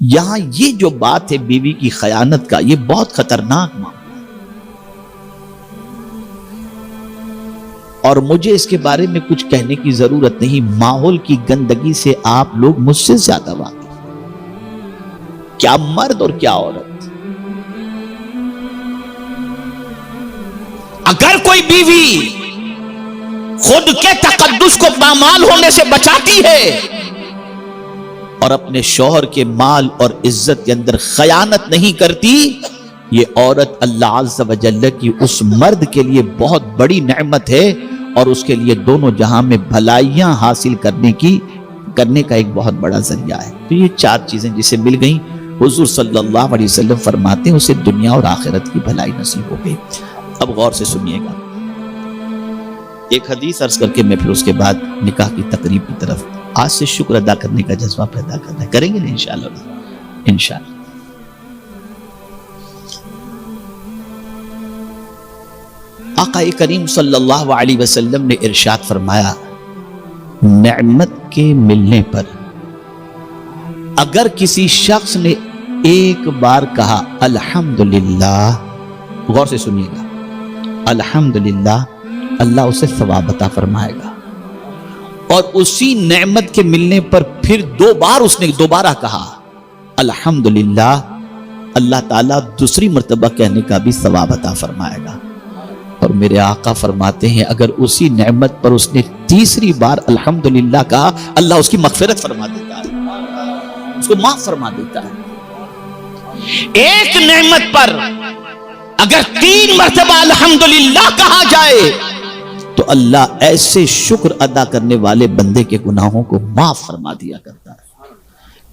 یہاں یہ جو بات ہے بیوی کی خیانت کا، یہ بہت خطرناک معاملہ ہے، اور مجھے اس کے بارے میں کچھ کہنے کی ضرورت نہیں۔ ماحول کی گندگی سے آپ لوگ مجھ سے زیادہ واقف، کیا مرد اور کیا عورت۔ اگر کوئی بیوی خود کے تقدس کو پامال ہونے سے بچاتی ہے اور اپنے شوہر کے مال اور عزت کے اندر خیانت نہیں کرتی، یہ عورت اللہ عز و جل کی اس مرد کے لیے بہت بڑی نعمت ہے، اور اس کے لیے دونوں جہاں میں بھلائیاں حاصل کرنے کا ایک بہت بڑا ذریعہ ہے۔ تو یہ چار چیزیں جسے مل گئیں، حضور صلی اللہ علیہ وسلم فرماتے ہیں اسے دنیا اور آخرت کی بھلائی نصیب ہو گئی۔ اب غور سے سنیے گا، ایک حدیث عرض کر کے میں پھر اس کے بعد نکاح کی تقریب کی طرف آج سے شکر ادا کرنے کا جذبہ پیدا کرنا ہے، کریں گے نا انشاءاللہ۔ آقا کریم صلی اللہ علیہ وسلم نے ارشاد فرمایا، نعمت کے ملنے پر اگر کسی شخص نے ایک بار کہا الحمدللہ، غور سے سنیے گا، الحمدللہ، اللہ اسے ثواب عطا فرمائے گا، اور اسی نعمت کے ملنے پر پھر دو بار اس نے دوبارہ کہا الحمدللہ، اللہ تعالیٰ دوسری مرتبہ کہنے کا بھی ثواب عطا فرمائے گا۔ اور میرے آقا فرماتے ہیں اگر اسی نعمت پر اس نے تیسری بار الحمدللہ کہا، اللہ اس کی مغفرت فرما دیتا ہے، اس کو معاف فرما دیتا ہے۔ ایک نعمت پر اگر 3 مرتبہ الحمدللہ کہا جائے تو اللہ ایسے شکر ادا کرنے والے بندے کے گناہوں کو معاف فرما دیا کرتا ہے۔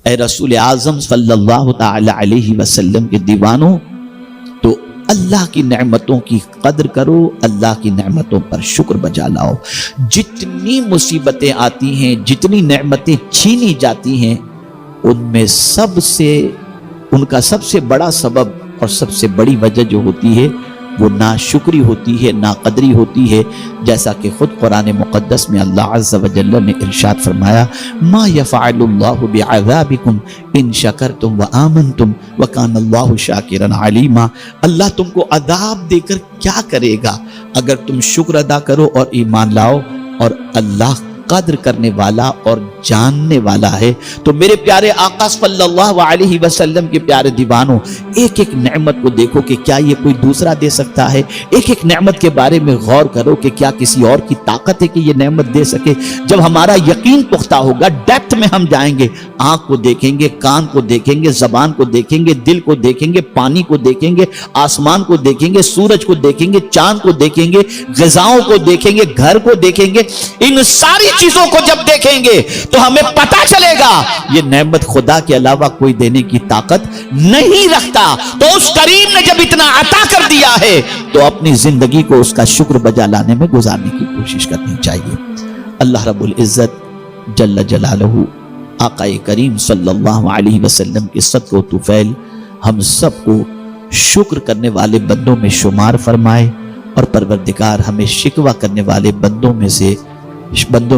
اے رسول اعظم صلی اللہ تعالی علیہ وسلم کے دیوانوں، تو اللہ کی نعمتوں کی قدر کرو، اللہ کی نعمتوں پر شکر بجا لاؤ۔ جتنی مصیبتیں آتی ہیں، جتنی نعمتیں چھینی جاتی ہیں، ان کا سب سے بڑا سبب اور سب سے بڑی وجہ جو ہوتی ہے وہ ناشکری ہوتی ہے، ناقدری ہوتی ہے، جیسا کہ خود قرآن مقدس میں اللہ عز و جل نے ارشاد فرمایا، ما یفعل اللہ بعذابکم ان شکرتم وآمنتم وکان اللہ شاکرا علیما۔ اللہ تم کو عذاب دے کر کیا کرے گا اگر تم شکر ادا کرو اور ایمان لاؤ، اور اللہ قدر کرنے والا اور جاننے والا ہے۔ تو میرے پیارے آقا صلی اللہ علیہ وسلم کے پیارے دیوانوں، ایک ایک نعمت کو دیکھو کہ کیا یہ کوئی دوسرا دے سکتا ہے، ایک ایک نعمت کے بارے میں غور کرو کہ کیا کسی اور کی طاقت ہے کہ یہ نعمت دے سکے۔ جب ہمارا یقین پختہ ہوگا، ڈیپتھ میں ہم جائیں گے، آنکھ کو دیکھیں گے، کان کو دیکھیں گے، زبان کو دیکھیں گے، دل کو دیکھیں گے، پانی کو دیکھیں گے، آسمان کو دیکھیں گے، سورج کو دیکھیں گے، چاند کو دیکھیں گے، غذاؤں کو دیکھیں گے، گھر کو دیکھیں گے، ان ساری چیزوں کو جب دیکھیں گے تو ہمیں پتہ چلے گا یہ نعمت خدا کے علاوہ کوئی دینے کی طاقت نہیں رکھتا۔ تو اس کریم نے جب اتنا عطا کر دیا ہے تو اپنی زندگی کو اس کا شکر بجا لانے میں گزارنے کی کوشش کرنی چاہیے۔ اللہ رب العزت جل جلالہ آقا کریم صلی اللہ علیہ وسلم کے صدقہ و طفیل ہم سب کو شکر کرنے والے بندوں میں شمار فرمائے، اور پروردگار ہمیں شکوہ کرنے والے بندوں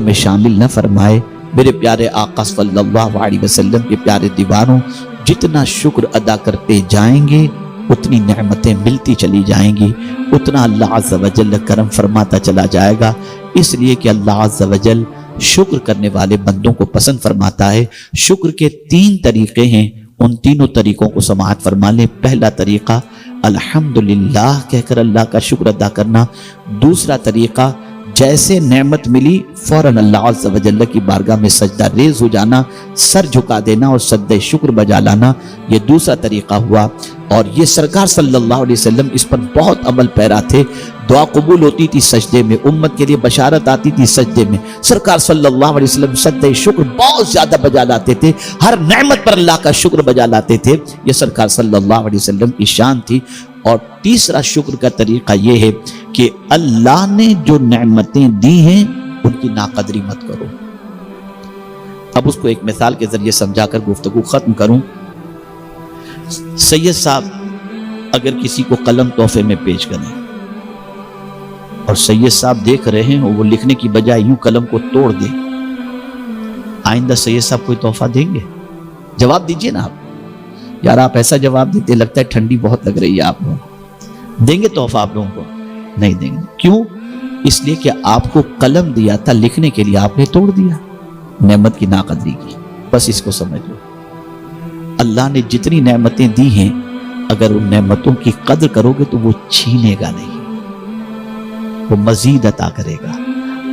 میں شامل نہ فرمائے۔ میرے پیارے آقا صلی اللہ علیہ وسلم کے پیارے دیوانوں، جتنا شکر ادا کرتے جائیں گے اتنی نعمتیں ملتی چلی جائیں گی، اتنا اللہ عز و جل کرم فرماتا چلا جائے گا، اس لیے کہ اللہ عز و جل شکر کرنے والے بندوں کو پسند فرماتا ہے۔ شکر کے 3 طریقے ہیں، ان تینوں طریقوں کو سماعت فرما لیں۔ پہلا طریقہ الحمدللہ کہہ کر اللہ کا شکر ادا کرنا۔ دوسرا طریقہ جیسے نعمت ملی فوراً اللہ عز و جل کی بارگاہ میں سجدہ ریز ہو جانا، سر جھکا دینا اور سجدہ شکر بجا لانا، یہ دوسرا طریقہ ہوا۔ اور یہ سرکار صلی اللہ علیہ وسلم اس پر بہت عمل پیرا تھے۔ دعا قبول ہوتی تھی سجدے میں، امت کے لیے بشارت آتی تھی سجدے میں، سرکار صلی اللہ علیہ وسلم سجدہ شکر بہت زیادہ بجا لاتے تھے، ہر نعمت پر اللہ کا شکر بجا لاتے تھے۔ یہ سرکار صلی اللہ علیہ وسلم کی شان تھی۔ اور تیسرا شکر کا طریقہ یہ ہے کہ اللہ نے جو نعمتیں دی ہیں ان کی ناقدری مت کرو۔ اب اس کو ایک مثال کے ذریعے سمجھا کر گفتگو ختم کروں۔ سید صاحب اگر کسی کو قلم تحفے میں پیش کریں اور سید صاحب دیکھ رہے ہیں اور وہ لکھنے کی بجائے یوں قلم کو توڑ دیں، آئندہ سید صاحب کوئی تحفہ دیں گے؟ جواب دیجئے نا آپ۔ یار آپ ایسا جواب دیتے لگتا ہے ٹھنڈی بہت لگ رہی ہے آپ لوگوں کو. دیں گے تحفہ آپ لوگوں کو؟ نہیں دیں گے. کیوں؟ اس لیے کہ آپ کو قلم دیا تھا لکھنے کے لیے، آپ نے توڑ دیا، نعمت کی ناقدری کی. بس اس کو سمجھ لو. اللہ نے جتنی نعمتیں دی ہیں اگر ان نعمتوں کی قدر کرو گے تو وہ چھینے گا نہیں، وہ مزید عطا کرے گا.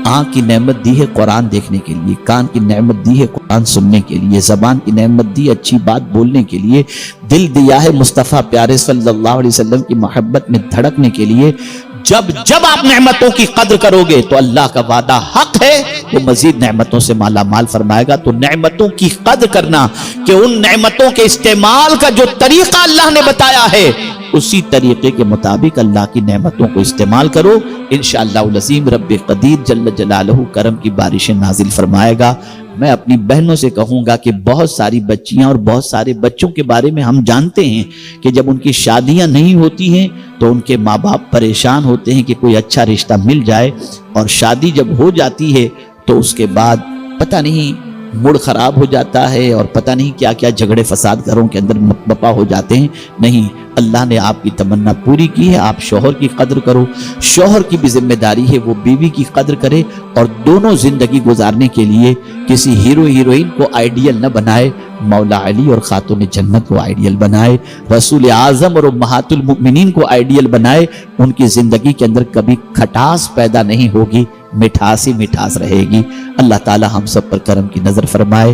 آنکھ کی نعمت دی ہے قرآن دیکھنے کے لیے، کان کی نعمت دی ہے قرآن سننے کے لیے، زبان کی نعمت دی اچھی بات بولنے کے لیے، دل دیا ہے مصطفیٰ پیارے صلی اللہ علیہ وسلم کی محبت میں دھڑکنے کے لیے. جب آپ نعمتوں کی قدر کرو گے تو اللہ کا وعدہ حق ہے، وہ مزید نعمتوں سے مالا مال فرمائے گا. تو نعمتوں کی قدر کرنا کہ ان نعمتوں کے استعمال کا جو طریقہ اللہ نے بتایا ہے اسی طریقے کے مطابق اللہ کی نعمتوں کو استعمال کرو. انشاءاللہ العظیم رب قدیر جل جلالہ کرم کی بارشیں نازل فرمائے گا. میں اپنی بہنوں سے کہوں گا کہ بہت ساری بچیاں اور بہت سارے بچوں کے بارے میں ہم جانتے ہیں کہ جب ان کی شادیاں نہیں ہوتی ہیں تو ان کے ماں باپ پریشان ہوتے ہیں کہ کوئی اچھا رشتہ مل جائے، اور شادی جب ہو جاتی ہے تو اس کے بعد پتہ نہیں موڈ خراب ہو جاتا ہے اور پتہ نہیں کیا کیا جھگڑے فساد گھروں کے اندر بپا ہو جاتے ہیں. نہیں، اللہ نے آپ کی تمنا پوری کی ہے. آپ شوہر کی قدر کرو، شوہر کی بھی ذمہ داری ہے وہ بیوی کی قدر کرے، اور دونوں زندگی گزارنے کے لیے کسی ہیرو ہیروئن کو آئیڈیل نہ بنائے، مولا علی اور خاتون جنت کو آئیڈیل بنائے، رسول اعظم اور امہات المؤمنین کو آئیڈیل بنائے. ان کی زندگی کے اندر کبھی کھٹاس پیدا نہیں ہوگی، مٹھاس ہی مٹھاس رہے گی. اللہ تعالی ہم سب پر کرم کی نظر فرمائے.